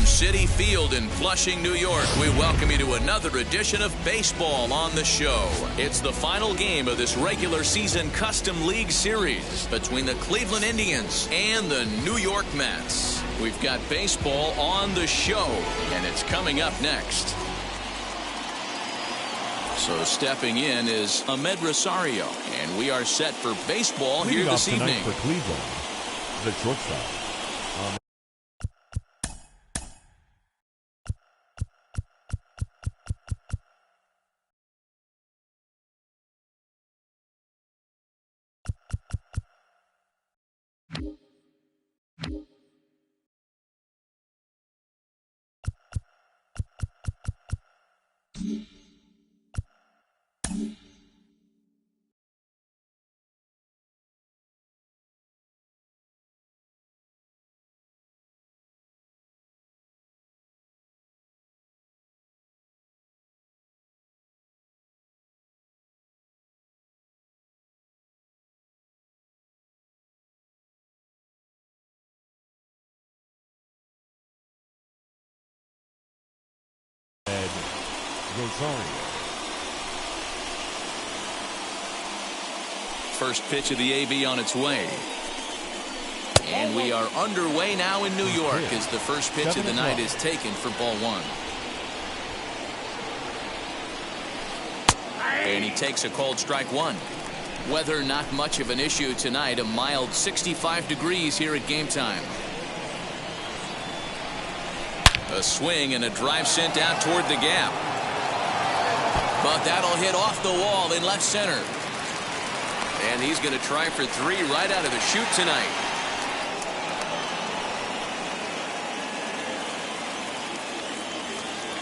Citi Field in Flushing, New York, we welcome you to another edition of Baseball on the Show. It's the final game of this regular season Custom League Series between the Cleveland Indians and the New York Mets. We've got baseball on the show, and it's coming up next. So stepping in is Ahmed Rosario, and we are set for baseball here this evening. For Cleveland, the shortstop. Rosario. First pitch of the AB on its way. And we are underway now in New York as the first pitch of the night is taken for ball one. And he takes a called strike one. Weather not much of an issue tonight. A mild 65 degrees here at game time. A swing and a drive sent out toward the gap. But that'll hit off the wall in left center. And he's going to try for three right out of the chute tonight.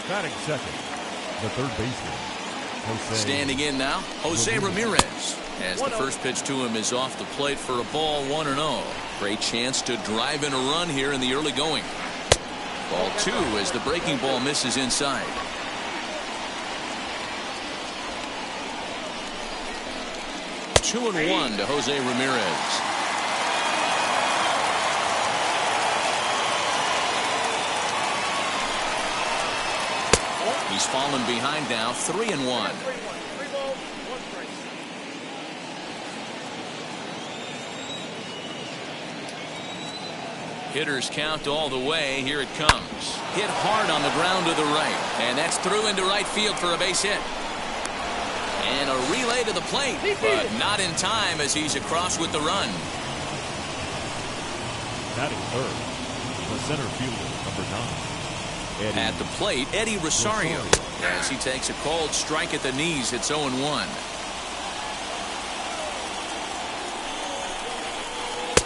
Batting second, the third baseman. Standing in now, Jose Ramirez. As the first pitch to him is off the plate for a ball 1-0. Great chance to drive in a run here in the early going. Ball two as the breaking ball misses inside. Two and one to Jose Ramirez. He's fallen behind now, 3-1. Hitters count all the way. Here it comes. Hit hard on the ground to the right. And that's through into right field for a base hit. And a relay to the plate, but not in time as he's across with the run. Batting third, the center fielder, number 9. At the plate, Eddie Rosario. As he takes a cold strike at the knees, it's 0-1.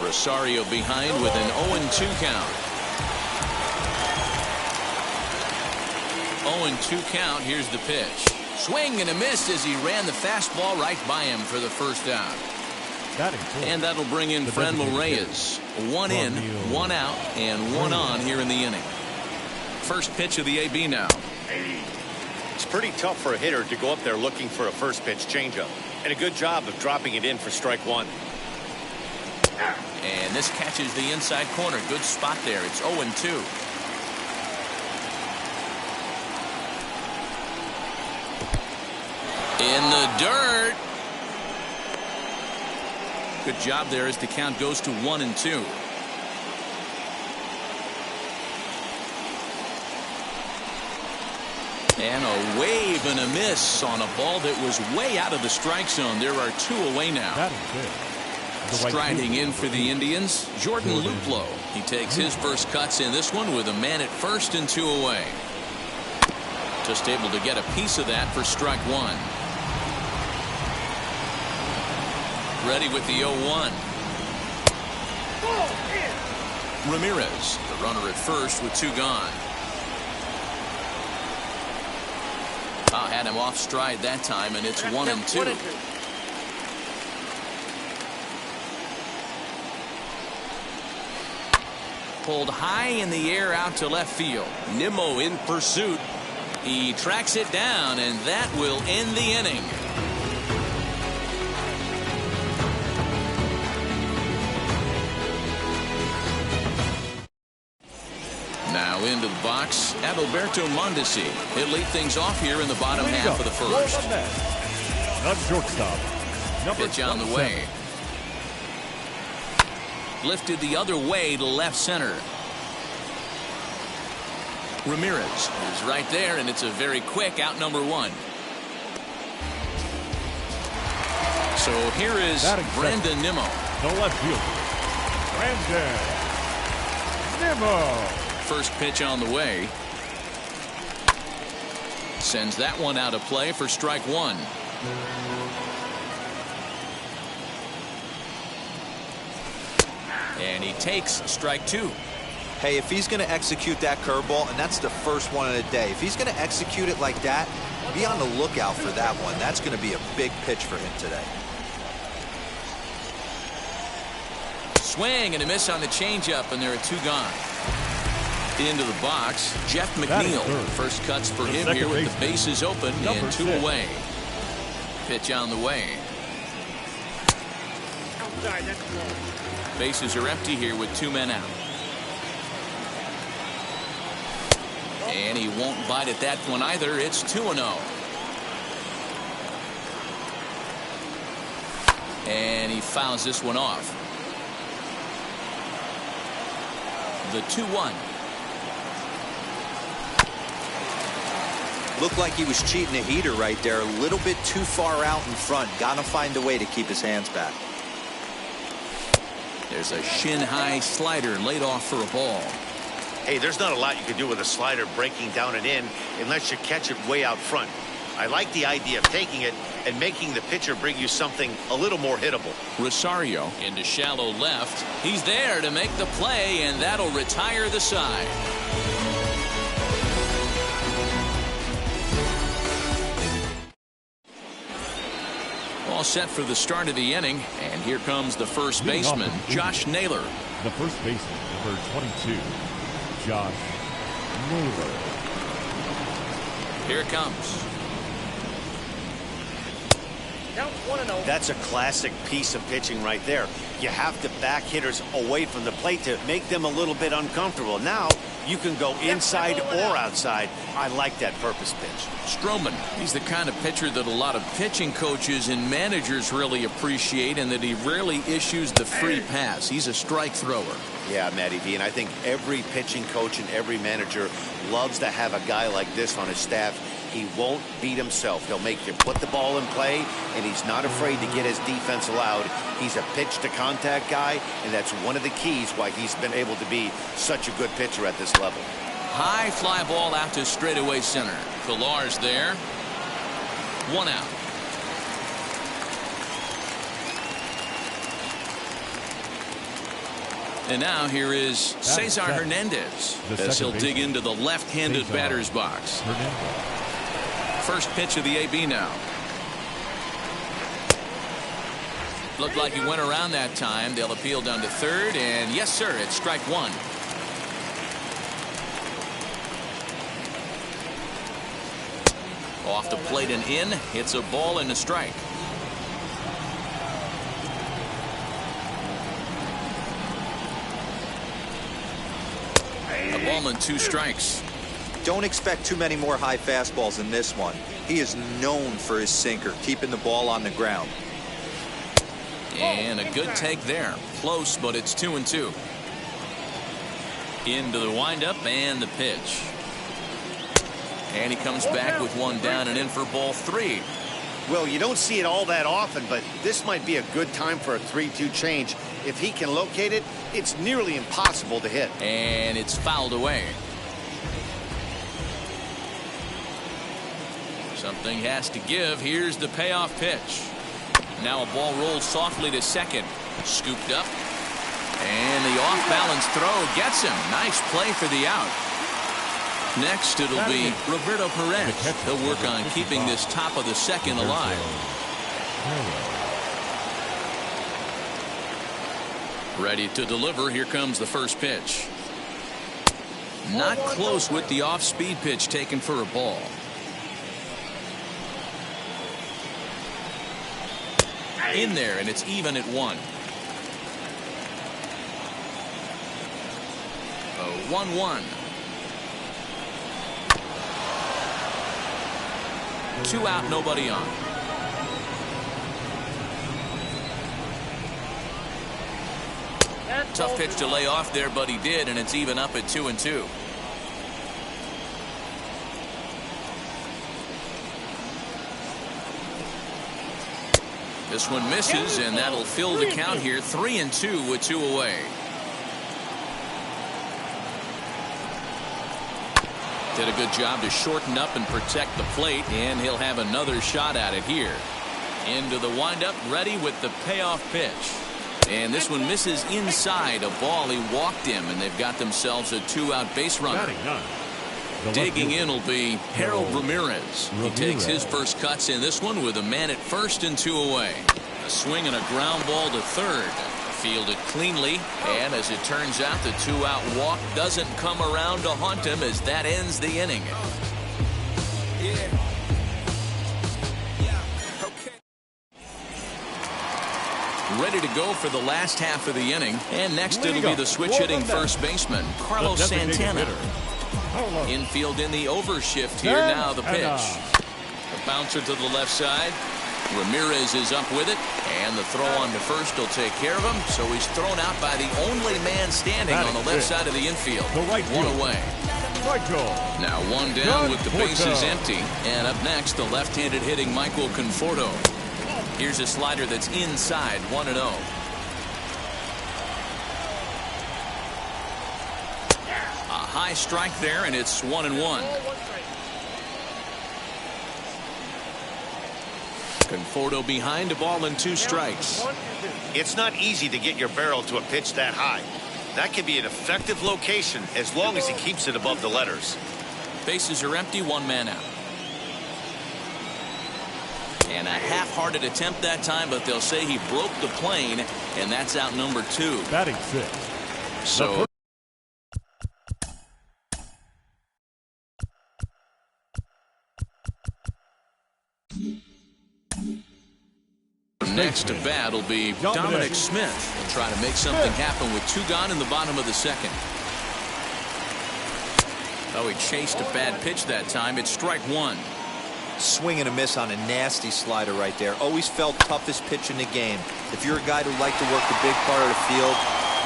Rosario behind with an 0-2 count. 0-2 count. Here's the pitch. Swing and a miss as he ran the fastball right by him for the first out. And that'll bring in Franmil Reyes. One in, one out, and one on here in the inning. First pitch of the AB now. It's pretty tough for a hitter to go up there looking for a first pitch changeup. And a good job of dropping it in for strike one. And this catches the inside corner. Good spot there. It's 0-2. In the dirt. Good job there as the count goes to 1-2. And a wave and a miss on a ball that was way out of the strike zone. There are two away now. Striding in for the Indians, Jordan Luplow. He takes his first cuts in this one with a man at first and two away. Just able to get a piece of that for strike one. Ready with the 0-1. Ramirez, the runner at first with two gone. Had him off stride that time, and it's 1-2. Pulled high in the air out to left field. Nimmo in pursuit. He tracks it down, and that will end the inning. Now now into the box. Adalberto Mondesi. He'll lead things off here in the bottom half of the first. Not shortstop. Pitch on the way. Lifted the other way to left center. Ramirez is right there, and it's a very quick out number one. So here is Brandon Nimmo. No left field. Brandon Nimmo. First pitch on the way. Sends that one out of play for strike one. And he takes strike two. Hey, if he's going to execute that curveball, and that's the first one of the day, if he's going to execute it like that, be on the lookout for that one. That's going to be a big pitch for him today. Swing and a miss on the changeup, and there are two gone. Into the box, Jeff McNeil. First cuts for him here with the bases open and two away. Pitch on the way. Bases are empty here with two men out. And he won't bite at that one either. It's 2-0. And he fouls this one off. The 2-1. Looked like he was cheating a heater right there. A little bit too far out in front. Gotta find a way to keep his hands back. There's a shin-high slider laid off for a ball. Hey, there's not a lot you can do with a slider breaking down and in unless you catch it way out front. I like the idea of taking it and making the pitcher bring you something a little more hittable. Rosario into shallow left. He's there to make the play, and that'll retire the side. All set for the start of the inning, and here comes the first baseman, Josh Naylor. The first baseman, number 22, Josh Naylor. Here it comes. That's a classic piece of pitching right there. You have to back hitters away from the plate to make them a little bit uncomfortable. Now you can go inside or outside. I like that purpose pitch. Stroman, he's the kind of pitcher that a lot of pitching coaches and managers really appreciate, and that he rarely issues the free pass. He's a strike thrower. Yeah, Matty V, and I think every pitching coach and every manager loves to have a guy like this on his staff. He won't beat himself. He'll make you put the ball in play, and he's not afraid to get his defense allowed. He's a pitch-to-contact guy, and that's one of the keys why he's been able to be such a good pitcher at this level. High fly ball out to straightaway center. Pillar's there. One out. And now here is Cesar Hernandez as he'll dig into the left-handed batter's box. First pitch of the AB now. Looked like he went around that time. They'll appeal down to third, and yes, sir, it's strike one. Off the plate and in. It's a ball and a strike. A ball and two strikes. Don't expect too many more high fastballs in this one. He is known for his sinker, keeping the ball on the ground. And a good take there. Close, but it's 2-2. Into the windup and the pitch. And he comes back with one down and in for ball three. Well, you don't see it all that often, but this might be a good time for a 3-2 change. If he can locate it, it's nearly impossible to hit. And it's fouled away. Something has to give. Here's the payoff pitch. Now a ball rolls softly to second. Scooped up. And the off-balance throw gets him. Nice play for the out. Next, it'll be Roberto Perez. He'll work on keeping this top of the second alive. Ready to deliver. Here comes the first pitch. Not close with the off-speed pitch taken for a ball. In there, and it's even at 1. A 1-1. 2 out, nobody on. Tough pitch to lay off there, but he did, and it's even up at 2-2. This one misses, and that'll fill the count here. 3-2 with 2 away. Did a good job to shorten up and protect the plate, and he'll have another shot at it here. Into the windup, ready with the payoff pitch. And this one misses inside a ball. He walked him, and they've got themselves a 2-out base runner. Digging in will be Harold Ramirez. He takes his first cuts in this one with a man at first and 2 away. A swing and a ground ball to third. Fielded cleanly, and as it turns out, the 2-out walk doesn't come around to haunt him as that ends the inning. Ready to go for the last half of the inning, and next it'll be the switch-hitting first baseman, Carlos Santana. Infield in the overshift here. Now the pitch. The bouncer to the left side. Ramirez is up with it, and the throw on to first will take care of him. So he's thrown out by the only man standing on the left side of the infield. 1 away. Now 1 down with the bases empty, and up next the left-handed hitting Michael Conforto. Here's a slider that's inside, 1-0. A high strike there, and it's 1-1. Conforto behind, a ball and 2 strikes. It's not easy to get your barrel to a pitch that high. That can be an effective location as long as he keeps it above the letters. Bases are empty, 1 man out. And a half-hearted attempt that time, but they'll say he broke the plane, and that's out number 2. Batting 6. So next to bat will be Dominic Smith. He'll try to make something happen with 2 gone in the bottom of the second. Oh, he chased a bad pitch that time. It's strike 1. Swing and a miss on a nasty slider right there. Always felt toughest pitch in the game. If you're a guy who liked to work the big part of the field,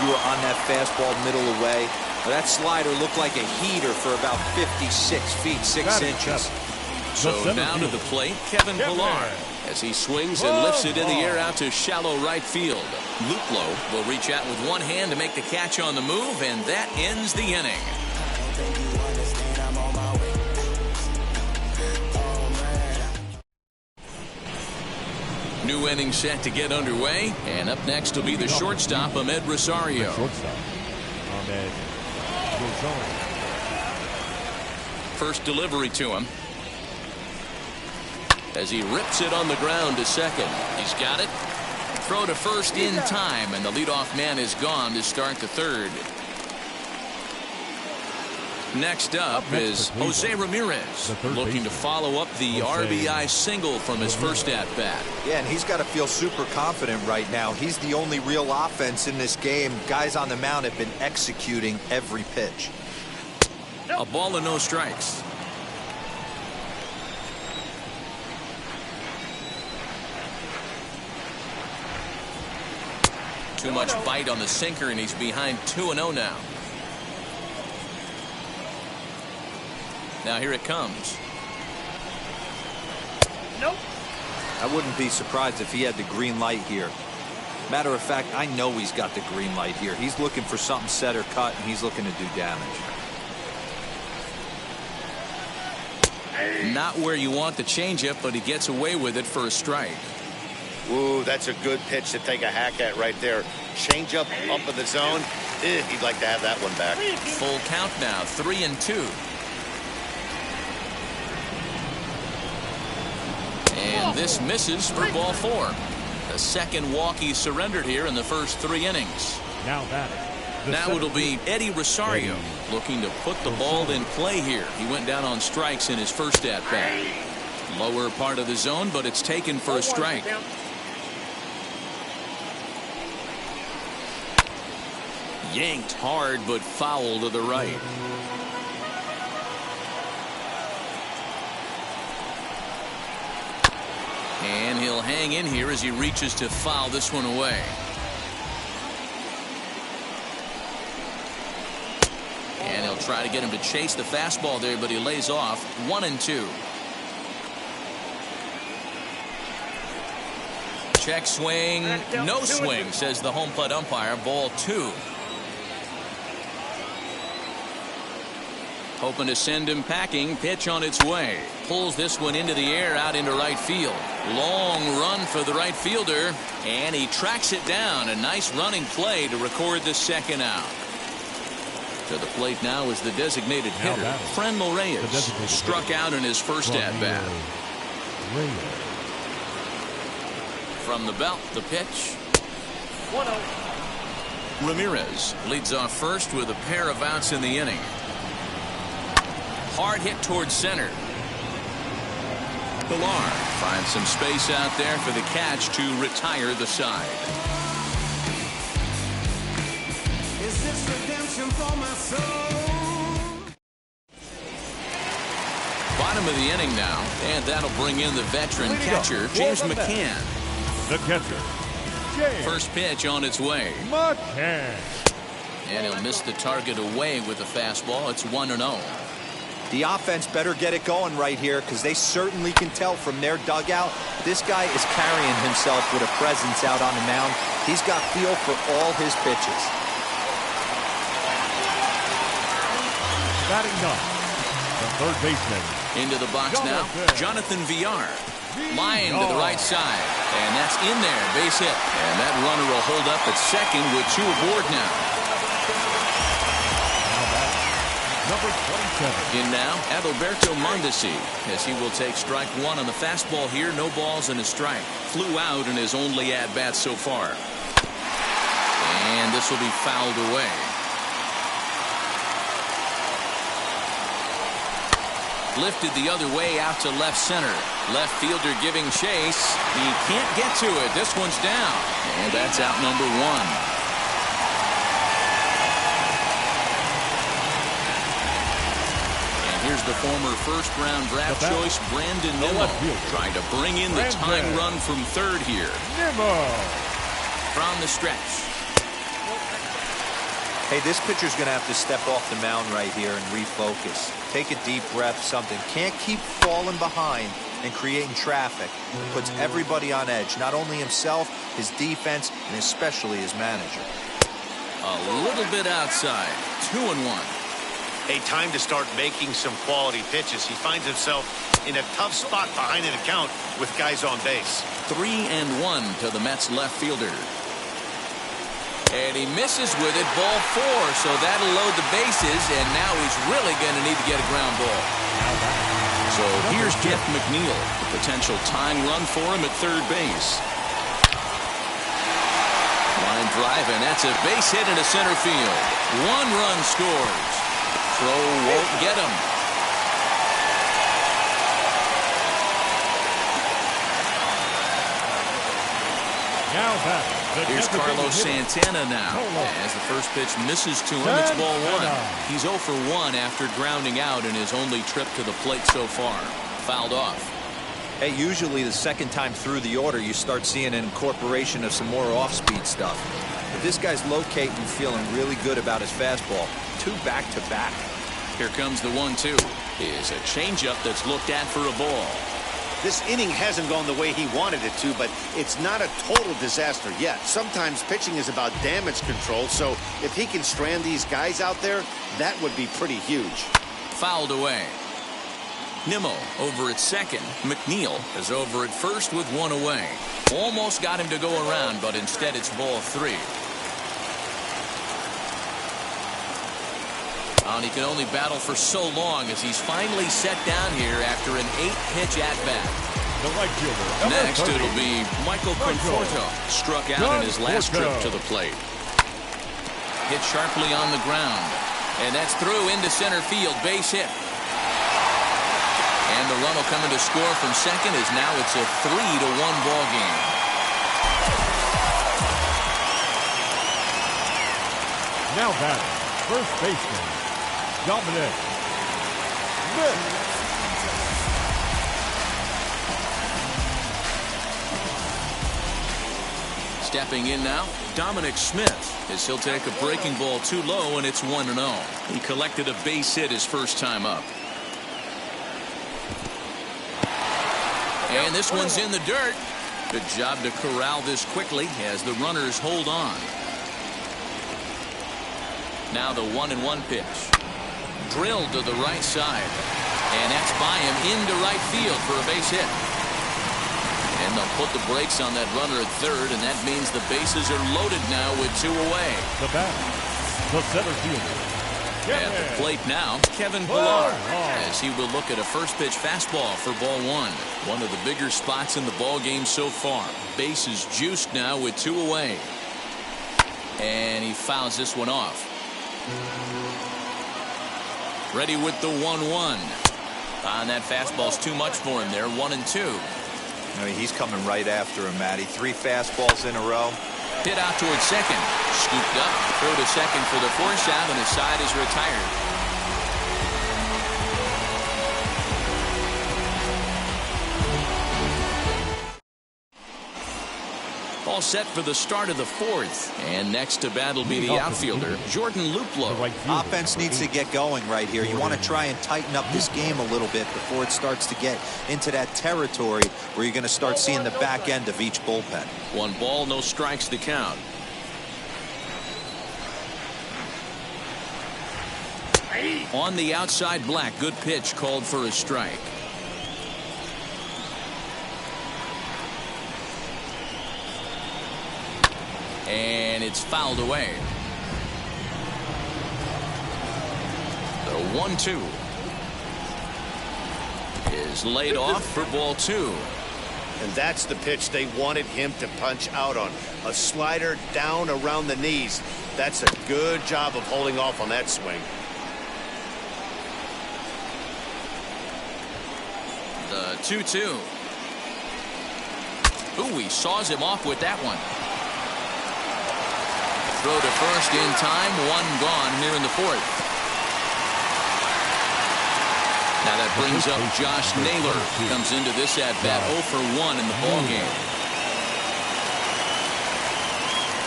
you were on that fastball middle away. Well, that slider looked like a heater for about 56 feet 6 inches. So down to the plate, Kevin Pillar, as he swings and lifts it in the air out to shallow right field. Luplow will reach out with 1 hand to make the catch on the move, and that ends the inning. New inning set to get underway, and up next will be the shortstop, Ahmed Rosario. First delivery to him. As he rips it on the ground to second. He's got it. Throw to first in time, and the leadoff man is gone to start the third. Next up is Jose Ramirez, looking to follow up the RBI single from his first at-bat. Yeah, and he's got to feel super confident right now. He's the only real offense in this game. Guys on the mound have been executing every pitch. A ball and no strikes. Too much bite on the sinker, and he's behind 2-0 now. Now here it comes. Nope. I wouldn't be surprised if he had the green light here. Matter of fact, I know he's got the green light here. He's looking for something set or cut, and he's looking to do damage. Not where you want the changeup, but he gets away with it for a strike. Ooh, that's a good pitch to take a hack at right there. Changeup up in the zone. He'd like to have that one back. Full count now, 3-2. And this misses for ball 4. The second walk he surrendered here in the first 3 innings. Now it'll be Eddie Rosario looking to put the ball in play here. He went down on strikes in his first at-bat. Lower part of the zone, but it's taken for a strike. Yanked hard, but foul to the right. he'll hang in here as he reaches to foul this one away. And he'll try to get him to chase the fastball there, but he lays off. 1-2. Check swing, no swing, says the home plate umpire. Ball 2. Hoping to send him packing. Pitch on its way. Pulls this one into the air out into right field. Long run for the right fielder, and he tracks it down. A nice running play to record the second out. To the plate now is the designated hitter, Franmil Reyes. Struck out in his first at-bat. From the belt, the pitch. 1-0. Ramirez leads off first with a pair of outs in the inning. Hard hit towards center. Pilar finds some space out there for the catch to retire the side. Is this redemption for my soul? Bottom of the inning now, and that'll bring in the veteran catcher, James McCann. The catcher, James. First pitch on its way. McCann. And he'll miss the target away with the fastball. It's 1-0. The offense better get it going right here, because they certainly can tell from their dugout this guy is carrying himself with a presence out on the mound. He's got feel for all his pitches. Batting ninth, the third baseman. Into the box now, Jonathan Villar. Line to the right side, and that's in there, base hit. And that runner will hold up at second with 2 aboard now. Number 27. In now, Adalberto Mondesi, as he will take strike 1 on the fastball here. No balls and a strike. Flew out in his only at-bat so far. And this will be fouled away. Lifted the other way out to left center. Left fielder giving chase. He can't get to it. This one's down. And that's out number 1. Here's the former first-round draft choice, Brandon Nimmo, trying to bring in the tying run from third here. Nimmo. From the stretch. Hey, this pitcher's going to have to step off the mound right here and refocus. Take a deep breath, something. Can't keep falling behind and creating traffic. It puts everybody on edge, not only himself, his defense, and especially his manager. A little bit outside. 2-1. A time to start making some quality pitches. He finds himself in a tough spot behind an account with guys on base. 3-1 to the Mets left fielder. And he misses with it. Ball 4. So that'll load the bases. And now he's really going to need to get a ground ball. So here's Jeff McNeil. The potential tying run for him at third base. Line drive, and that's a base hit into center field. 1 run scores. Throw won't get him. Now back. Here's Carlos Santana now. As the first pitch misses to him, it's ball 1. He's 0 for 1 after grounding out in his only trip to the plate so far. Fouled off. Hey, usually the second time through the order, you start seeing an incorporation of some more off-speed stuff. But this guy's locating and feeling really good about his fastball. 2 back-to-back. Here comes the 1-2. Is a changeup that's looked at for a ball. This inning hasn't gone the way he wanted it to, but it's not a total disaster yet. Sometimes pitching is about damage control, so if he can strand these guys out there, that would be pretty huge. Fouled away. Nimmo over at second. McNeil is over at first with 1 away. Almost got him to go around, but instead it's ball 3. And he can only battle for so long as he's finally set down here after an 8-pitch at-bat. The right fielder. Next, it'll be Michael Conforto. Struck out in his last trip to the plate. Hit sharply on the ground. And that's through into center field. Base hit. And the run will come in to score from second as now it's a 3-1 ball game. Now batting, first baseman, Dominic Smith. Stepping in now, Dominic Smith, as he'll take a breaking ball too low, and it's 1-0. He collected a base hit his first time up. And this one's in the dirt. Good job to corral this quickly as the runners hold on. Now the 1-1 pitch. Drilled to the right side. And that's by him into right field for a base hit. And they'll put the brakes on that runner at third, and that means the bases are loaded now with 2 away. The batter, the center fielder. At the plate now, Kevin Pillar, as he will look at a first pitch fastball for ball 1. One of the bigger spots in the ball game so far. Bases juiced now with 2 away. And he fouls this one off. Ready with the 1-1. And that fastball's too much for him there. 1-2. I mean, he's coming right after him, Matty. 3 fastballs in a row. Hit out towards second. Scooped up. Throw to second for the force out, and his side is retired. All set for the start of the 4th. And next to bat will be the outfielder, Jordan Luplow. Offense needs to get going right here. You want to try and tighten up this game a little bit before it starts to get into that territory where you're going to start seeing the back end of each bullpen. 1 ball, no strikes to count. On the outside, Black. Good pitch called for a strike. And it's fouled away. The 1-2 is laid off for ball 2. And that's the pitch they wanted him to punch out on. A slider down around the knees. That's a good job of holding off on that swing. The 2-2. Ooh, he saws him off with that one. Throw to first in time. 1 gone here in the 4th. Now that brings up Josh Naylor. Comes into this at bat 0 for 1 in the ball game.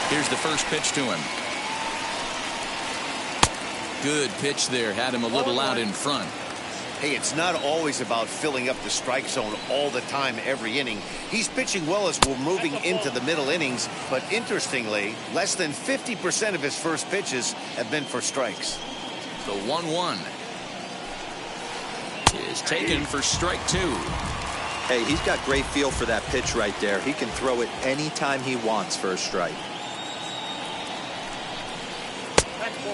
Here's the first pitch to him. Good pitch there. Had him a little out in front. Hey, it's not always about filling up the strike zone all the time every inning. He's pitching well as we're moving into the middle innings, but interestingly, less than 50% of his first pitches have been for strikes. The 1-1 is taken for strike 2. Hey, he's got great feel for that pitch right there. He can throw it anytime he wants for a strike.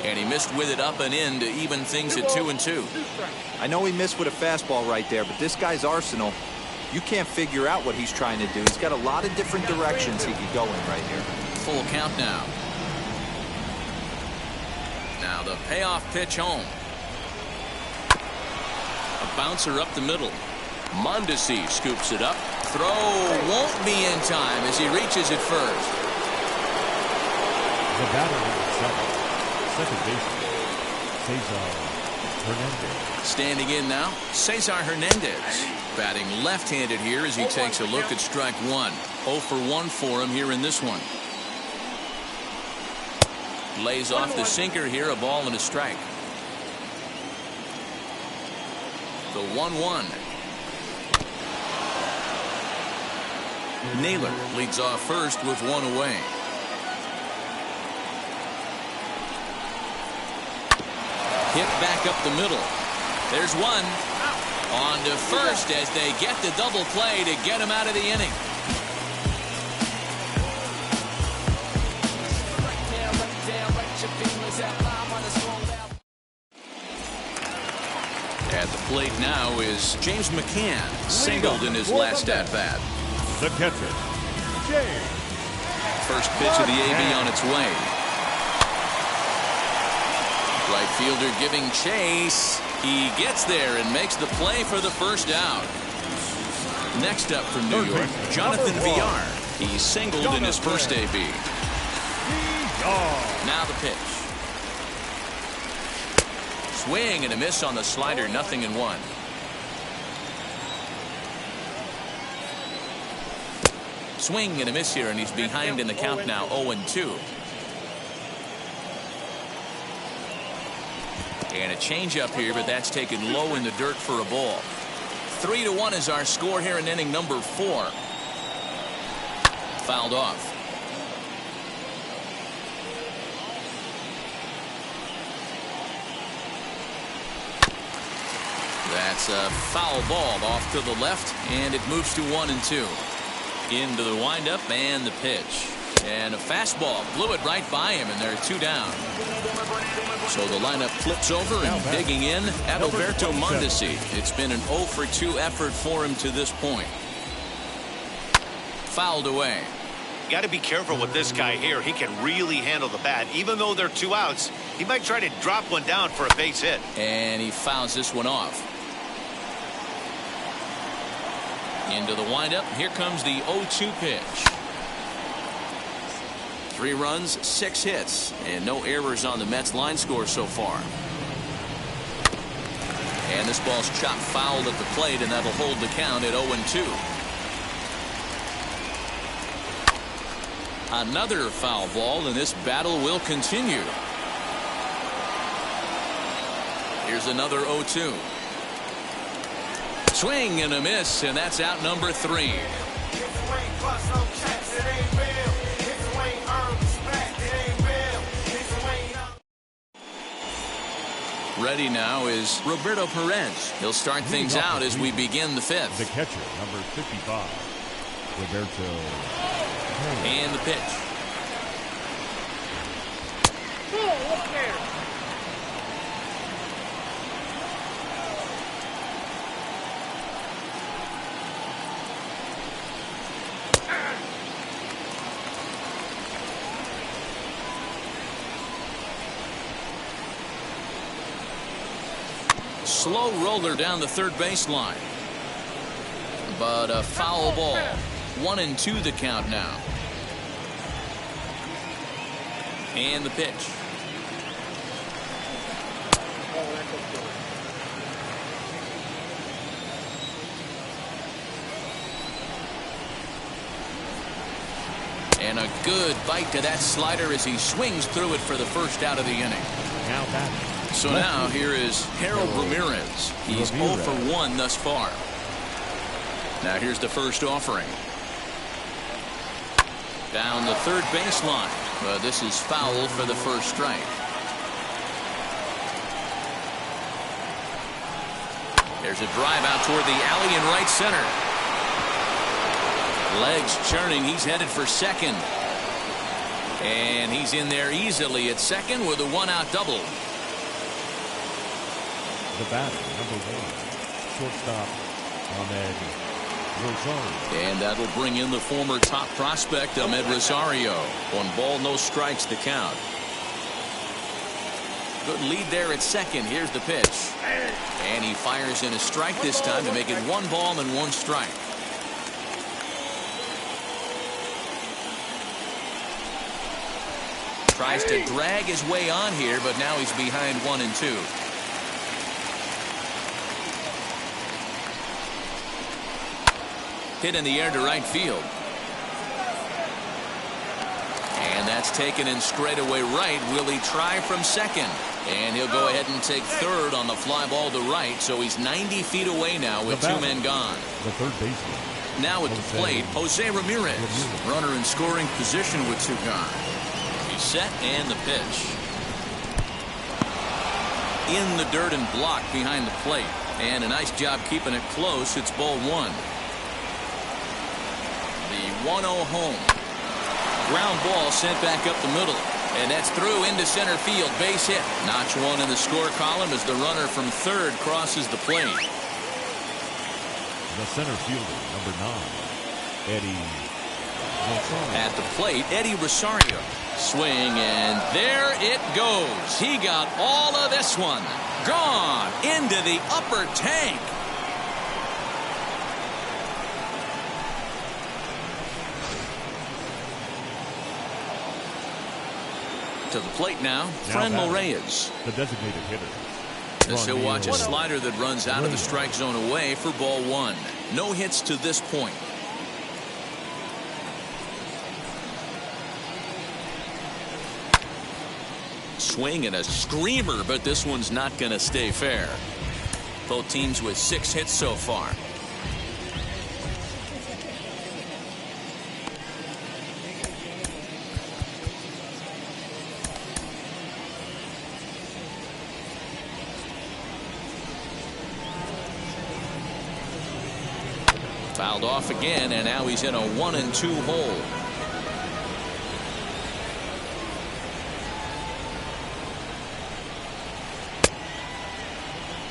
And he missed with it up and in to even things at 2-2. I know he missed with a fastball right there, but this guy's arsenal, you can't figure out what he's trying to do. He's got a lot of different directions he could go in right here. Full count now. Now the payoff pitch home. A bouncer up the middle. Mondesi scoops it up. Throw won't be in time as he reaches it first. The batter, second baseman, Cesar Hernandez. Standing in now, Cesar Hernandez. Batting left-handed here as he takes a look at strike 1. 0 for 1 for him here in this one. Lays off the sinker here, a ball and a strike. The 1-1. Naylor leads off first with 1 away. Hit back up the middle. There's 1. On to first as they get the double play to get him out of the inning. At the plate now is James McCann, singled in his last at-bat. The catcher, James. First pitch of the AB on its way. Right fielder giving chase. He gets there and makes the play for the first out. Next up from New York, Jonathan Villar. He singled in his first AB. Now the pitch. Swing and a miss on the slider, 0-1. Swing and a miss here, and he's behind in the count now, 0-2. And a changeup here, but that's taken low in the dirt for a ball. 3-1 is our score here in inning number 4. Fouled off. That's a foul ball off to the left, and it moves to 1-2. Into the windup and the pitch. And a fastball blew it right by him, and they're 2 down. So the lineup flips over, and digging in, Adalberto Mondesi. It's been an 0-for-2 effort for him to this point. Fouled away. Got to be careful with this guy here. He can really handle the bat. Even though they're 2 outs, he might try to drop one down for a base hit. And he fouls this one off. Into the windup. Here comes the 0-2 pitch. 3 runs, 6 hits, and no errors on the Mets line score so far. And this ball's chopped foul at the plate, and that'll hold the count at 0-2. Another foul ball, and this battle will continue. Here's another 0-2. Swing and a miss, and that's out number 3. Ready now is Roberto Perez. He'll start things out as we begin the 5th. The catcher, number 55, Roberto. And the pitch. Look there. Slow roller down the third baseline. But a foul ball. 1-2 the count now. And the pitch. And a good bite to that slider as he swings through it for the first out of the inning. Now batting. So now here is Harold Ramirez. He's 0 for 1 thus far. Now here's the first offering. Down the third baseline. This is foul for the first strike. There's a drive out toward the alley in right center. Legs churning. He's headed for second. And he's in there easily at second with a 1-out double. The batter, number 1, shortstop Ahmed Rosario. And that'll bring in the former top prospect Ahmed Rosario. 1 ball, no strikes the count. Good lead there at second. Here's the pitch. And he fires in a strike this time to make it 1 ball and 1 strike. Tries to drag his way on here, but now he's behind 1-2. Hit in the air to right field. And that's taken in straightaway right. Will he try from second? And he'll go ahead and take third on the fly ball to right. So he's 90 feet away now with 2 men gone. The third baseman. Now at the plate, Jose Ramirez. Runner in scoring position with 2 gone. He's set and the pitch. In the dirt and blocked behind the plate. And a nice job keeping it close. It's ball 1. The 1-0 home. Ground ball sent back up the middle. And that's through into center field. Base hit. Notch 1 in the score column as the runner from third crosses the plate. The center fielder, number 9, Eddie Rosario. At the plate, Eddie Rosario. Swing, and there it goes. He got all of this one. Gone into the upper tank. To the plate now, Franmil Reyes. The designated hitter. As he'll watch a slider that runs out of the strike zone away for ball 1. No hits to this point. swing and a screamer, but this one's not going to stay fair. Both teams with 6 hits so far. Fouled off again, and now he's in a 1-2 hole.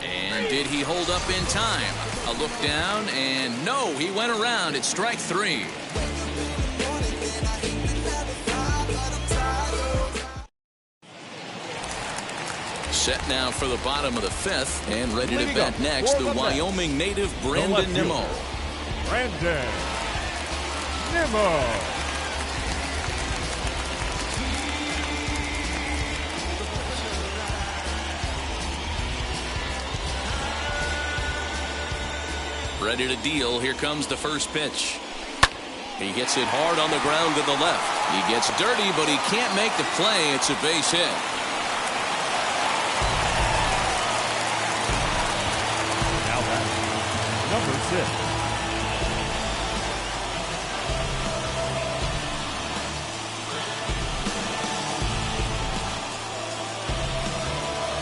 And did he hold up in time? A look down, and no, he went around. It's strike 3. Set now for the bottom of the 5th, and ready to bat next, the Wyoming native Brandon Nimmo. Brandon Nimmo. Ready to deal. Here comes the first pitch. He hits it hard on the ground to the left. He gets dirty, but he can't make the play. It's a base hit. Now that's number 6.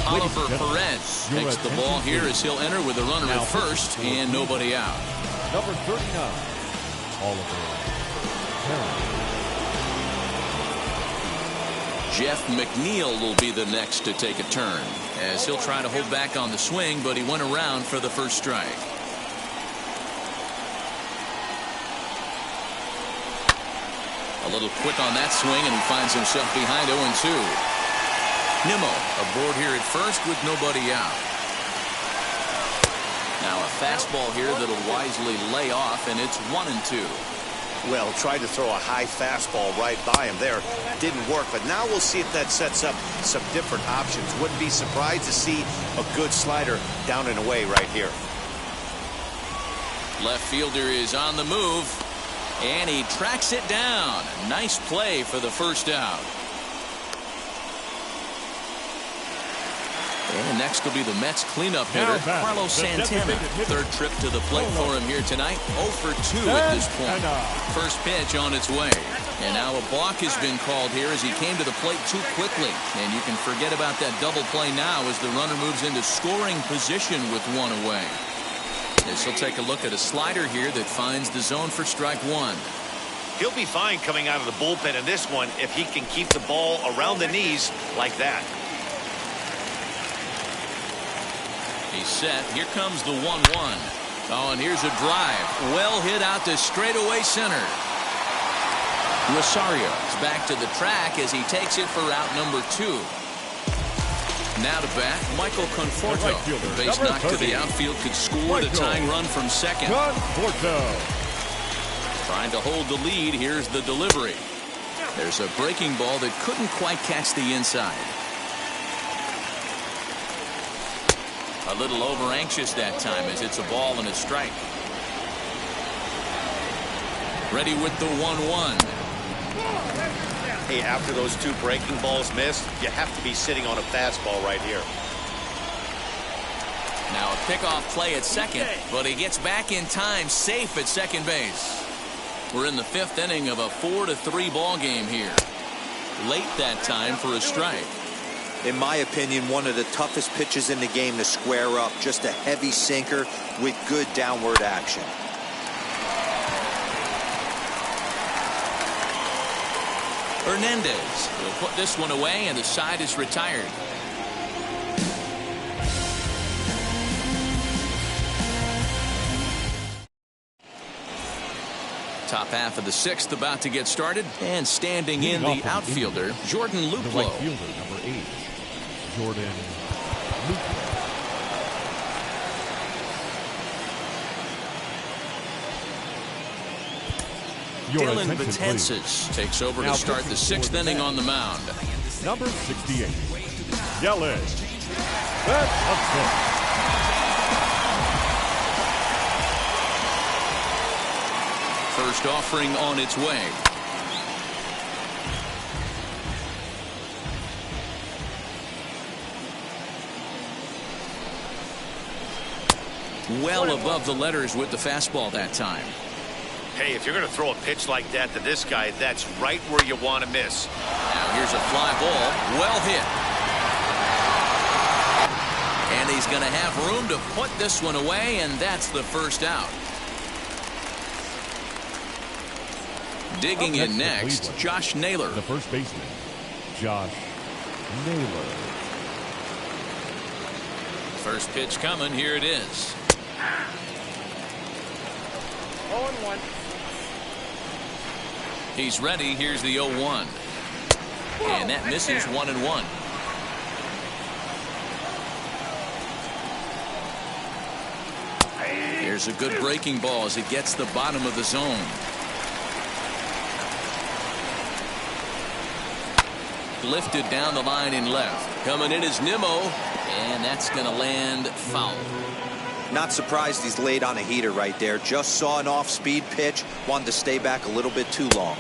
Oliver Perez takes the ball here as he'll enter with a runner at first and nobody out. Number 39, Oliver Perez. Jeff McNeil will be the next to take a turn as he'll try to hold back on the swing, but he went around for the first strike. A little quick on that swing, and he finds himself behind 0-2. Nimmo aboard here at first with nobody out. Now a fastball here that'll wisely lay off, and it's 1-2. Well, tried to throw a high fastball right by him there. Didn't work, but now we'll see if that sets up some different options. Wouldn't be surprised to see a good slider down and away right here. Left fielder is on the move, and he tracks it down. Nice play for the first out. And next will be the Mets cleanup hitter, Carlos Santana. Third trip to the plate for him here tonight. 0 for 2 at this point. First pitch on its way. And now a balk has been called here as he came to the plate too quickly. And you can forget about that double play now as the runner moves into scoring position with 1 away. As he'll take a look at a slider here that finds the zone for strike 1. He'll be fine coming out of the bullpen in this one if he can keep the ball around the knees like that. He's set. Here comes the 1-1. Oh, and here's a drive. Well hit out to straightaway center. Rosario is back to the track as he takes it for out number 2. Now to bat, Michael Conforto. The base knock to the outfield could score the tying run from second. Trying to hold the lead. Here's the delivery. There's a breaking ball that couldn't quite catch the inside. A little over anxious that time as it's a ball and a strike. Ready with the 1-1. Hey, after those 2 breaking balls missed, you have to be sitting on a fastball right here. Now a pickoff play at second, but he gets back in time, safe at second base. We're in the 5th inning of a 4-3 ball game here. Late that time for a strike. In my opinion, one of the toughest pitches in the game to square up. Just a heavy sinker with good downward action. Hernandez will put this one away, and the side is retired. Top half of the 6th about to get started, and standing in the outfielder, Jordan Luplow. The right fielder, number 8, Jordan Luplow. Dylan Betances takes over to start the 6th inning on the mound. Number 68, Yelich. That's a hit. First offering on its way. Well above the letters with the fastball that time. Hey, if you're going to throw a pitch like that to this guy, that's right where you want to miss. Now here's a fly ball. Well hit. And he's going to have room to put this one away, and that's the first out. Digging in next, Josh Naylor. The first baseman, Josh Naylor. First pitch coming. Here it is. 0-1. He's ready. Here's the 0-1. And that misses 1-1. Here's a good breaking ball as it gets the bottom of the zone. Lifted down the line in left. Coming in is Nimmo, and that's going to land foul. Not surprised he's laid on a heater right there. Just saw an off-speed pitch. Wanted to stay back a little bit too long.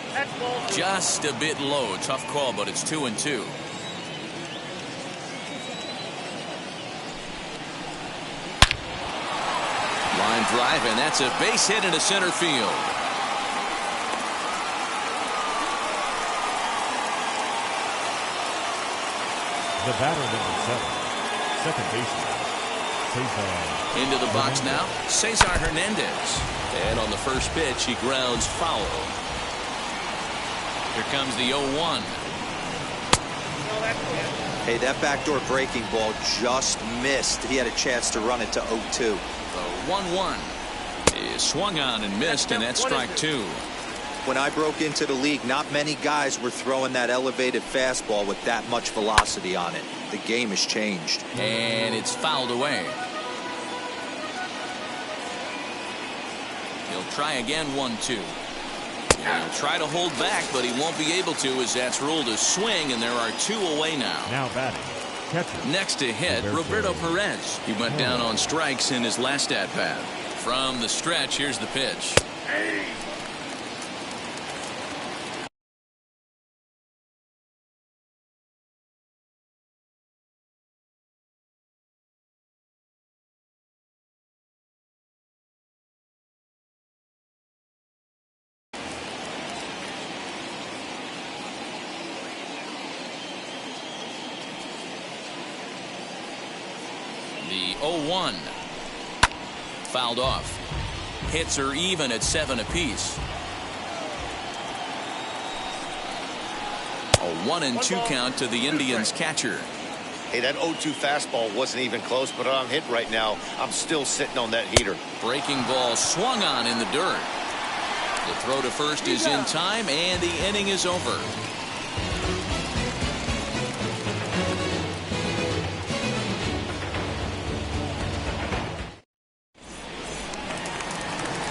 Just a bit low. Tough call, but it's 2-2. Line drive, and that's a base hit into center field. The batter, number 7, second baseman, Cesar. Into the box now, Cesar Hernandez. And on the first pitch, he grounds foul. Here comes the 0-1. Hey, that backdoor breaking ball just missed. He had a chance to run it to 0-2. The 1-1 is swung on and missed, and that's strike 2. When I broke into the league, not many guys were throwing that elevated fastball with that much velocity on it. The game has changed. And it's fouled away. He'll try again, 1-2. He'll try to hold back, but he won't be able to, as that's ruled a swing, and there are 2 away now. Now batting, catcher. Next to hit, Roberto Perez. He went down on strikes in his last at-bat. From the stretch, here's the pitch. The 0-1 fouled off. Hits are even at 7 apiece. A 1-2 count to the Indians catcher. Hey, that 0-2 fastball wasn't even close, but I'm hit right now. I'm still sitting on that heater. Breaking ball swung on in the dirt. The throw to first is in time, and the inning is over.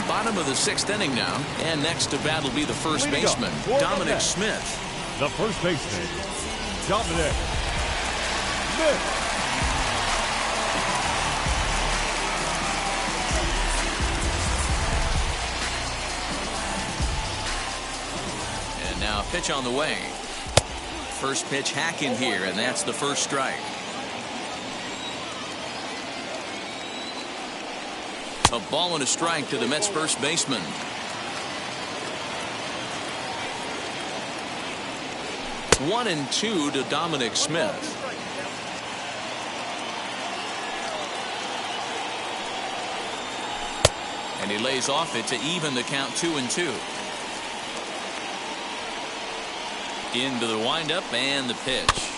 Bottom of the 6th inning now, and next to bat will be the first baseman, Dominic Smith. The first baseman, Dominic Smith. And now pitch on the way. First pitch hacking here, and that's the first strike. A ball and a strike to the Mets first baseman. One and 2 to Dominic Smith. And he lays off it to even the count 2-2. Into the windup and the pitch.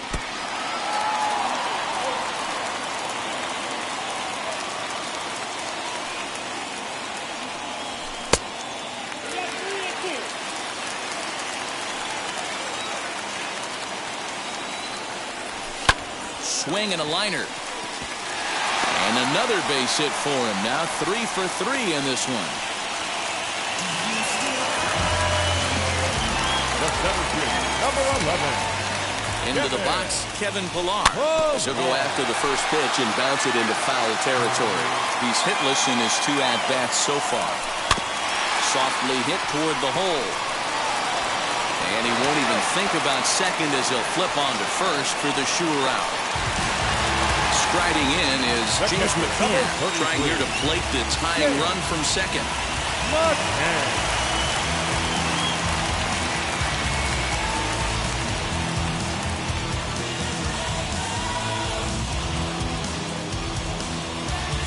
Swing and a liner. And another base hit for him. Now 3 for 3 in this one. The center fielder, number 11. Into the box, Kevin Pillar. He'll go after the first pitch and bounce it into foul territory. He's hitless in his 2 at-bats so far. Softly hit toward the hole. And he won't even think about second as he'll flip on to first for the sure out. Striding in is James McCann, trying here to plate the tying run from second.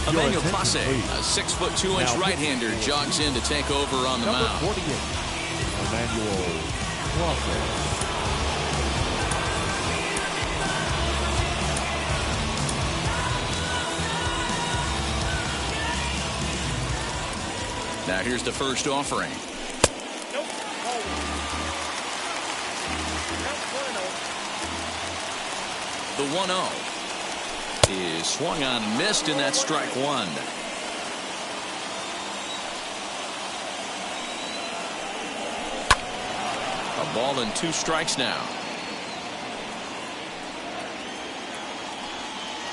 Emmanuel Clase, a 6'2" right-hander, jogs in to take over on the mound. Number 48, Emmanuel Clase. Now here's the first offering. The 1-0 is swung on and missed, and that's strike one. A ball and 2 strikes now.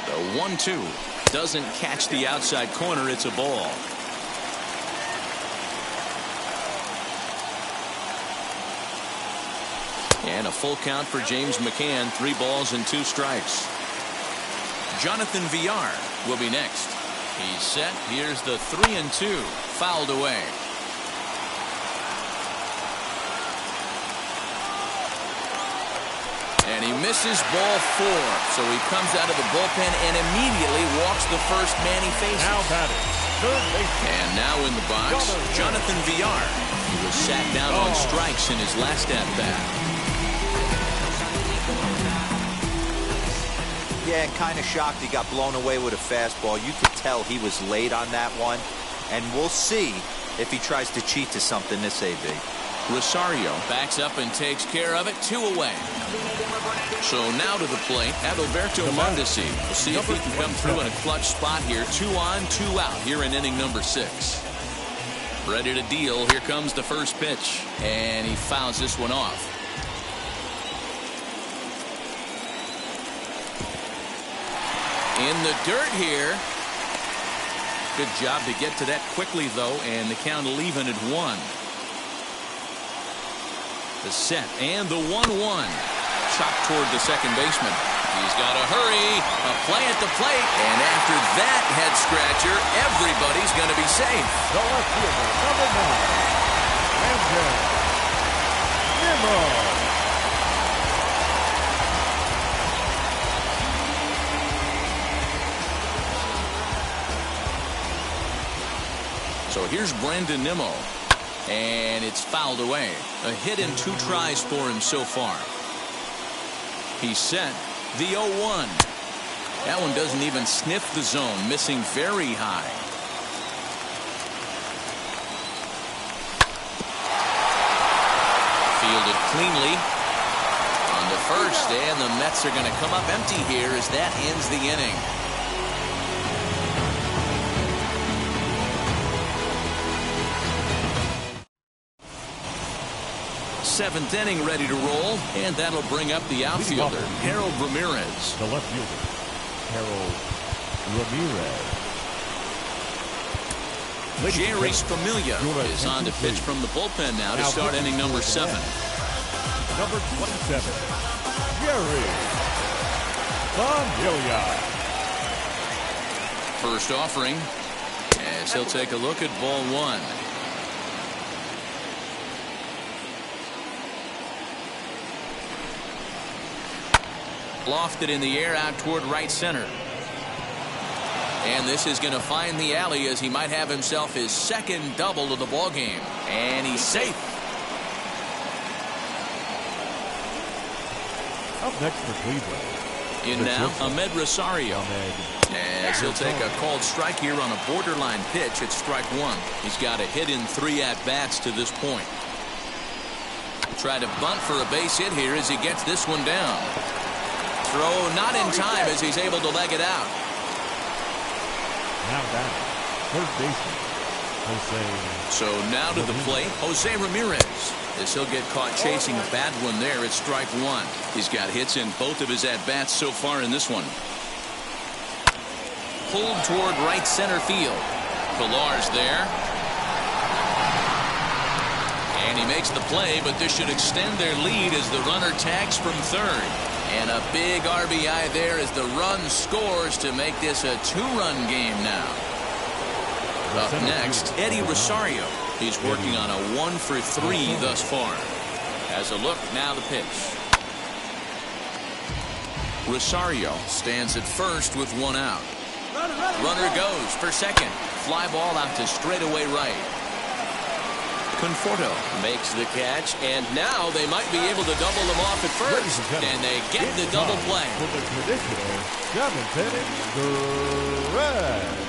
The 1-2 doesn't catch the outside corner. It's a ball. And a full count for James McCann. 3 balls and 2 strikes. Jonathan Villar will be next. He's set. Here's the 3-2. Fouled away. And he misses ball 4. So he comes out of the bullpen and immediately walks the first man he faces. Now batting, third base. And now in the box, Jonathan Villar. He was sat down on strikes in his last at-bat. Yeah, and kind of shocked he got blown away with a fastball. You could tell he was late on that one. And we'll see if he tries to cheat to something this AB. Rosario backs up and takes care of it. 2 away. So now to the plate, Adalberto Mondesi. We'll see if he can come through in a clutch spot here. 2 on, 2 out here in inning number 6. Ready to deal. Here comes the first pitch. And he fouls this one off. In the dirt here. Good job to get to that quickly, though, and the count will even at 1. The set and the 1-1. Chopped toward the second baseman. He's got to hurry. A play at the plate. And after that head scratcher, everybody's going to be safe. The left fielder, number 9, Brandon Nimmo. So here's Brandon Nimmo. And it's fouled away. A hit in 2 tries for him so far. He's set. The 0-1. That one doesn't even sniff the zone. Missing very high. Fielded cleanly on the first. And the Mets are going to come up empty here as that ends the inning. 7th inning ready to roll, and that'll bring up the outfielder, Harold Ramirez. The left fielder, Harold Ramirez. Jerry Familia is on to pitch from the bullpen now to start inning number 7. Number 27, Jerry Familia. First offering, as he'll take a look at ball 1. Lofted in the air out toward right center. And this is going to find the alley as he might have himself his second double of the ball game. And he's safe. Up next for Cleveland. In now, Ahmed Rosario. As he'll take a called strike here on a borderline pitch at strike 1. He's got a hit in 3 at-bats to this point. Try to bunt for a base hit here as he gets this one down. Throw not in time as he's able to leg it out. Now back, third baseman, Jose. So now to the plate, Jose Ramirez. As he'll get caught chasing a bad one there at strike 1. He's got hits in both of his at-bats so far in this one. Pulled toward right center field. Pilar's there. And he makes the play, but this should extend their lead as the runner tags from third. And a big RBI there as the run scores to make this a 2-run game now. Up next, Eddie Rosario. He's working on a 1-for-3 thus far. As a look, now the pitch. Rosario stands at first with 1 out. Runner goes for second. Fly ball out to straightaway right. Conforto makes the catch, and now they might be able to double them off at first. And they get the double play. With the traditional 7th inning Garage.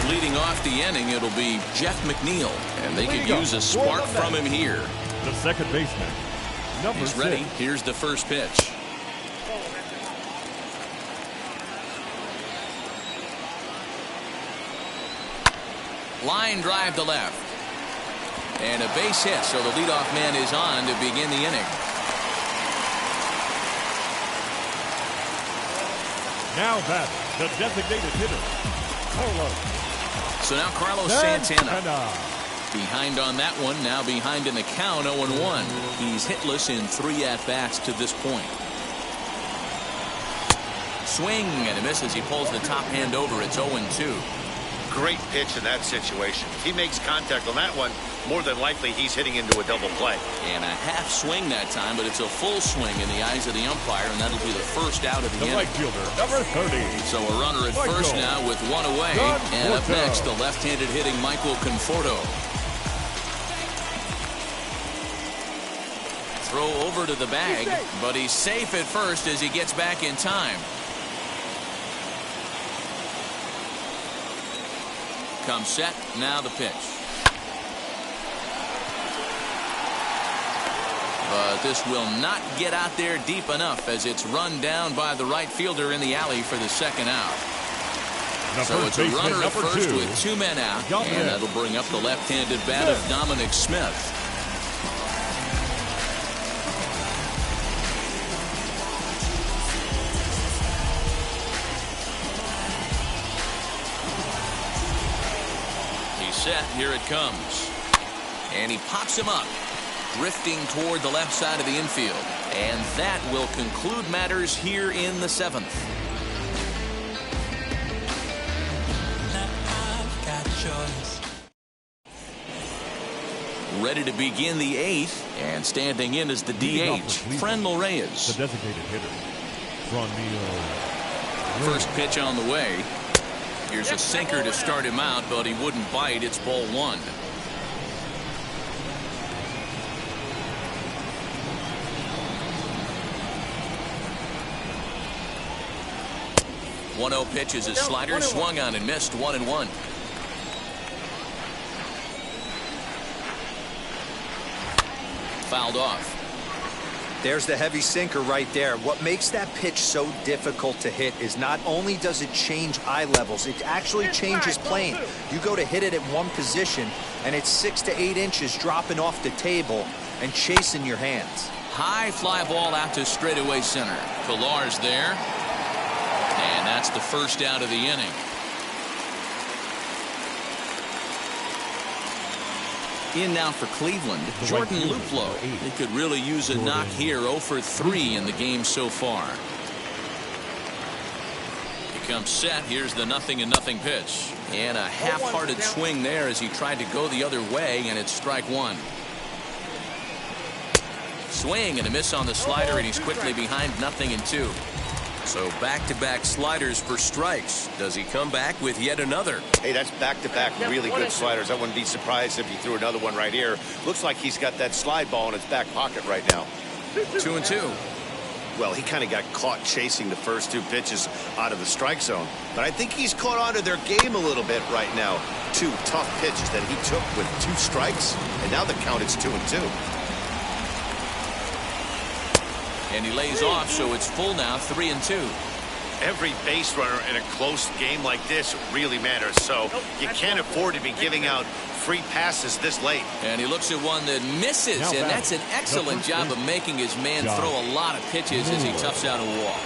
Leading off the inning, it'll be Jeff McNeil, and they could use a spark from him here. The second baseman, number 6. He's ready. Here's the first pitch. Line drive to left. And a base hit, so the leadoff man is on to begin the inning. Now that the designated hitter, Carlos. So now Carlos Santana. Behind on that one, now behind in the count, 0-1. He's hitless in 3 at-bats to this point. Swing and a miss as he pulls the top hand over. It's 0-2. Great pitch in that situation. If he makes contact on that one, more than likely he's hitting into a double play. And a half swing that time, but it's a full swing in the eyes of the umpire, and that'll be the first out of the inning. Right fielder, number 30. So a runner at first now with 1 away. And up next, the left-handed hitting Michael Conforto. Throw over to the bag, but he's safe at first as he gets back in time. Comes set, now the pitch. But this will not get out there deep enough as it's run down by the right fielder in the alley for the second out. So it's a runner at first with 2 men out, and that'll bring up the left-handed bat of Dominic Smith. Set, here it comes. And he pops him up, drifting toward the left side of the infield. And that will conclude matters here in the 7th. Ready to begin the 8th, and standing in as the DH, Frenmel Reyes. The designated hitter, Frenmel. First pitch on the way. Here's a sinker to start him out, but he wouldn't bite. It's ball 1. One-0 pitch is a slider, swung on and missed. 1-1. Fouled off. There's the heavy sinker right there. What makes that pitch so difficult to hit is not only does it change eye levels, it actually changes plane. You go to hit it at one position, and it's 6 to 8 inches dropping off the table and chasing your hands. High fly ball out to straightaway center. Pillar's there. And that's the first out of the inning. In now for Cleveland, Jordan Luplow. He could really use a knock here. 0 for 3 in the game so far. He comes set. Here's the 0-0 pitch. And a half-hearted swing there as he tried to go the other way, and it's strike 1. Swing and a miss on the slider, and he's quickly behind 0-2. So back-to-back sliders for strikes. Does he come back with yet another? Hey, that's back-to-back really good sliders. I wouldn't be surprised if he threw another one right here. Looks like he's got that slide ball in his back pocket right now. 2-2. Well, he kind of got caught chasing the first 2 pitches out of the strike zone. But I think he's caught on to their game a little bit right now. 2 tough pitches that he took with 2 strikes, and now the count is 2-2. And he lays off, so it's full now, 3-2. Every base runner in a close game like this really matters, so you can't afford to be giving out free passes this late. And he looks at one that misses, and that's an excellent job of making his man throw a lot of pitches as he toughs out a walk.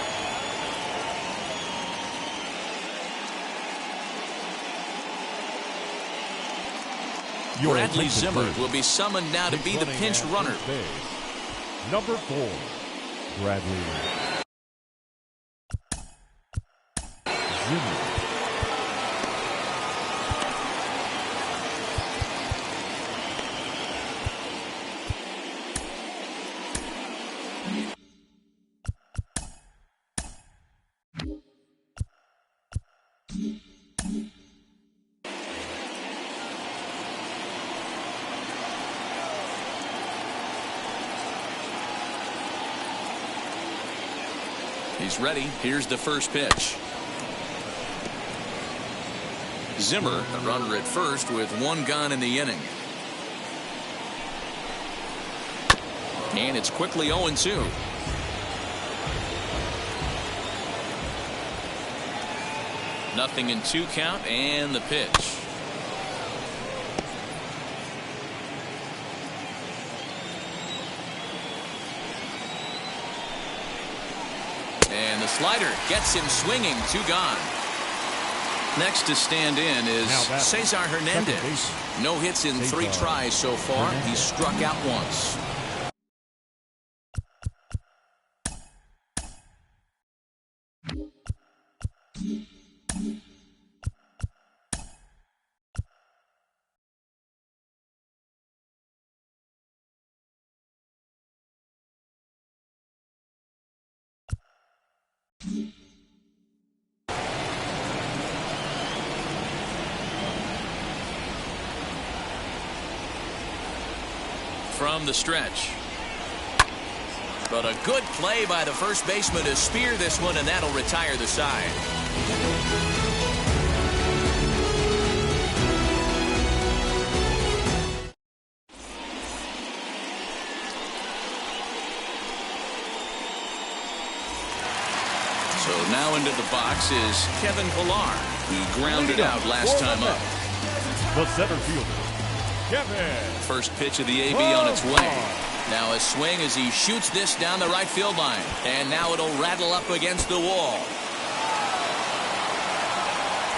Bradley Zimmer will be summoned now to be the pinch runner. Number 4, Bradley Zimmer. He's ready. Here's the first pitch. Zimmer, the runner at first with one gone in the inning. And it's quickly 0-2. Nothing in 2 count, and the pitch. And the slider gets him swinging. 2 gone. Next to stand in is Cesar Hernandez. No hits in 3 tries so far. He's struck out once. From the stretch. But a good play by the first baseman to spear this one, and that'll retire the side. So now into the box is Kevin Pillar. He grounded out last time up. The center fielder, Kevin. First pitch of the AB on its way. Now a swing as he shoots this down the right field line. And now it'll rattle up against the wall.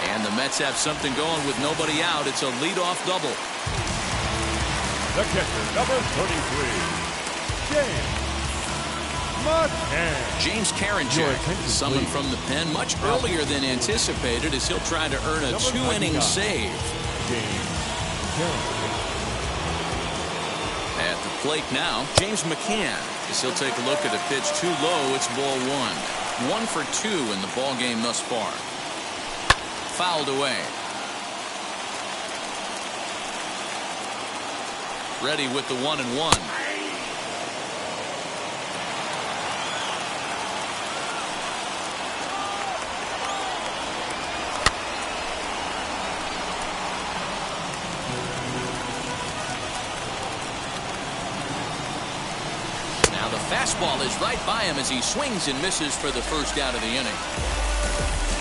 And the Mets have something going with nobody out. It's a leadoff double. The catcher, number 33, James Karinchak, summoned from the pen much earlier than anticipated as he'll try to earn a 2-inning save. At the plate now, James McCann, as he'll take a look at a pitch too low. It's ball 1. 1 for 2 in the ball game thus far. Fouled away. Ready with the 1-1. Fastball is right by him as he swings and misses for the first out of the inning.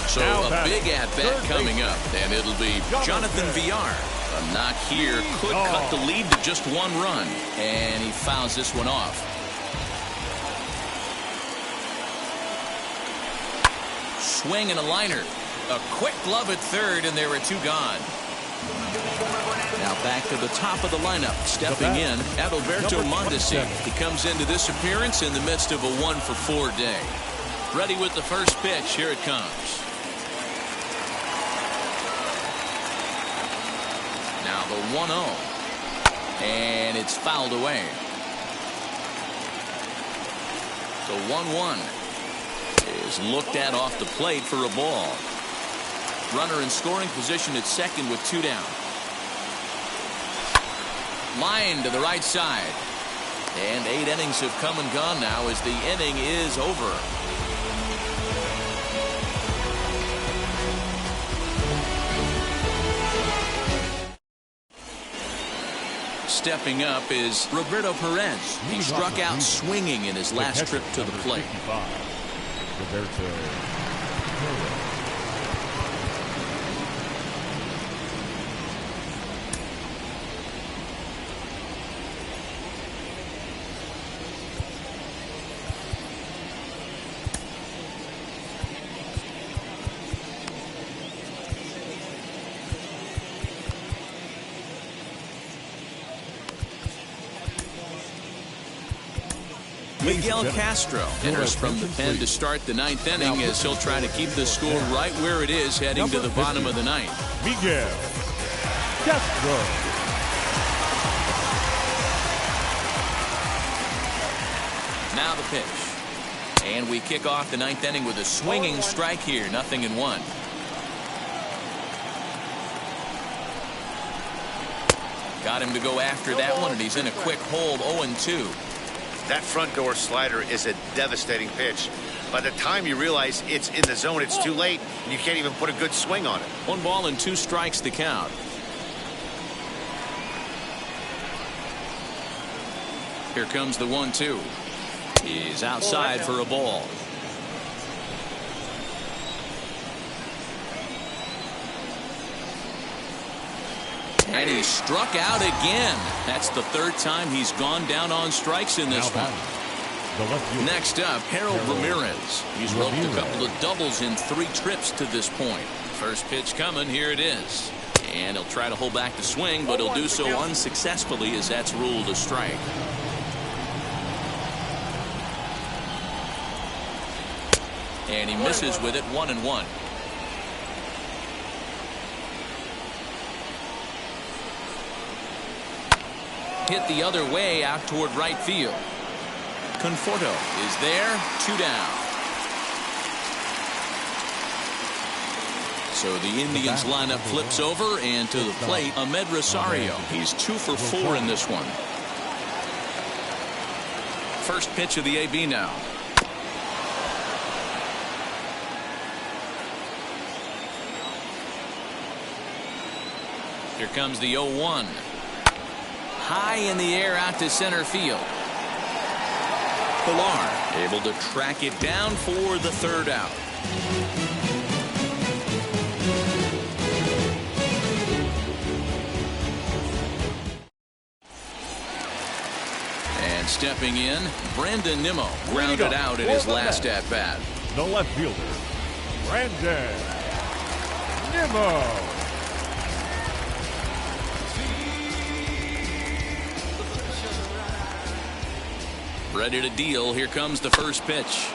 So a big at-bat coming up, and it'll be Jonathan Villar. A knock here could cut the lead to just 1 run, and he fouls this one off. Swing and a liner. A quick glove at third, and there are 2 gone. Now back to the top of the lineup. Stepping in, Adalberto Mondesi. He comes into this appearance in the midst of a 1-for-4 day. Ready with the first pitch. Here it comes. Now the 1-0. And it's fouled away. The 1-1 is looked at off the plate for a ball. Runner in scoring position at second with 2 down. Line to the right side. And 8 innings have come and gone now as the inning is over. Stepping up is Roberto Perez. He struck out swinging in his last trip to the plate. Roberto Perez. Miguel Castro enters from the pen to start the ninth inning as he'll try to keep the score right where it is heading to the bottom of the ninth. Miguel Castro. Now the pitch. And we kick off the ninth inning with a swinging strike here. 0-1. Got him to go after that one, and he's in a quick hold. 0-2. That front door slider is a devastating pitch. By the time you realize it's in the zone, it's too late, and you can't even put a good swing on it. 1 ball and 2 strikes to count. Here comes the 1-2. He's outside for a ball. And he struck out again. That's the 3rd time he's gone down on strikes in this one. Next up, Harold Ramirez. He's roped a couple of doubles in 3 trips to this point. First pitch coming. Here it is. And he'll try to hold back the swing, but he'll do so unsuccessfully as that's ruled a strike. And he misses with it. 1-1. Hit the other way out toward right field. Conforto is there. 2 down. So the Indians lineup flips over, and to the plate, Ahmed Rosario. He's 2 for 4 in this one. First pitch of the AB now. Here comes the 0-1. High in the air out to center field. Pilar able to track it down for the 3rd out. And stepping in, Brandon Nimmo grounded out in his last at bat. The left fielder, Brandon Nimmo. Ready to deal. Here comes the first pitch.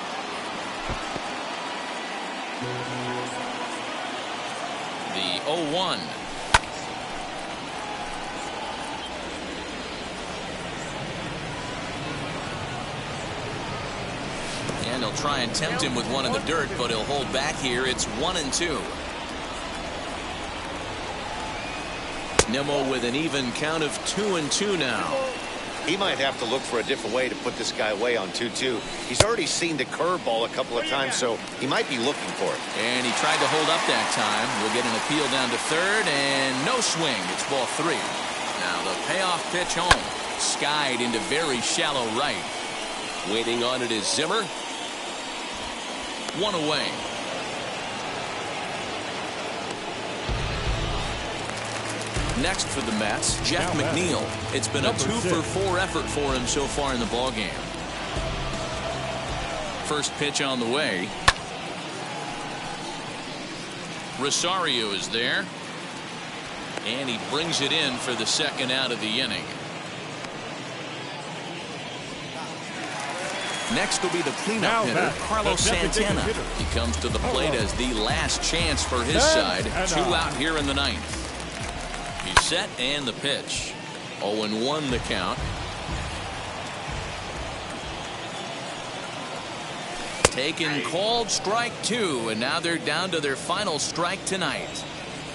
The 0-1. And he'll try and tempt him with one in the dirt, but he'll hold back here. It's 1-2. Nimmo with an even count of 2-2 now. He might have to look for a different way to put this guy away on 2-2. He's already seen the curveball a couple of times, so he might be looking for it. And he tried to hold up that time. We'll get an appeal down to 3rd, and no swing. It's ball 3. Now the payoff pitch home. Skied into very shallow right. Waiting on it is Zimmer. 1 away. Next for the Mets, Jeff McNeil. It's been a 2 for 4 effort for him so far in the ballgame. First pitch on the way. Rosario is there. And he brings it in for the 2nd out of the inning. Next will be the cleanup hitter, Carlos Santana. He comes to the plate as the last chance for his side. 2 out here in the 9th. He's set, and the pitch. 0-1 the count. Taken, called, strike 2, and now they're down to their final strike tonight.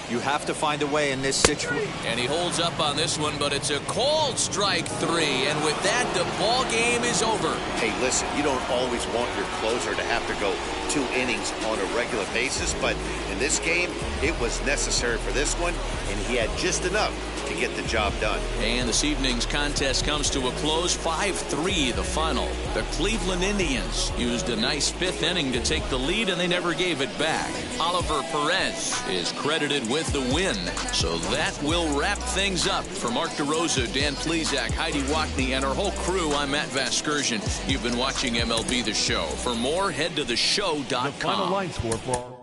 You have to find a way in this situation. And he holds up on this one, but it's a called strike 3, and with that, the ball game is over. Hey, listen, you don't always want your closer to have to go 2 innings on a regular basis, but in this game, it was necessary for this one, and he had just enough to get the job done. And this evening's contest comes to a close. 5-3 the final. The Cleveland Indians used a nice 5th inning to take the lead, and they never gave it back. Oliver Perez is credited with the win. So that will wrap things up. For Mark DeRosa, Dan Plesac, Heidi Wackney, and our whole crew, I'm Matt Vasgersian. You've been watching MLB The Show. For more, head to theshow.com. The final line score for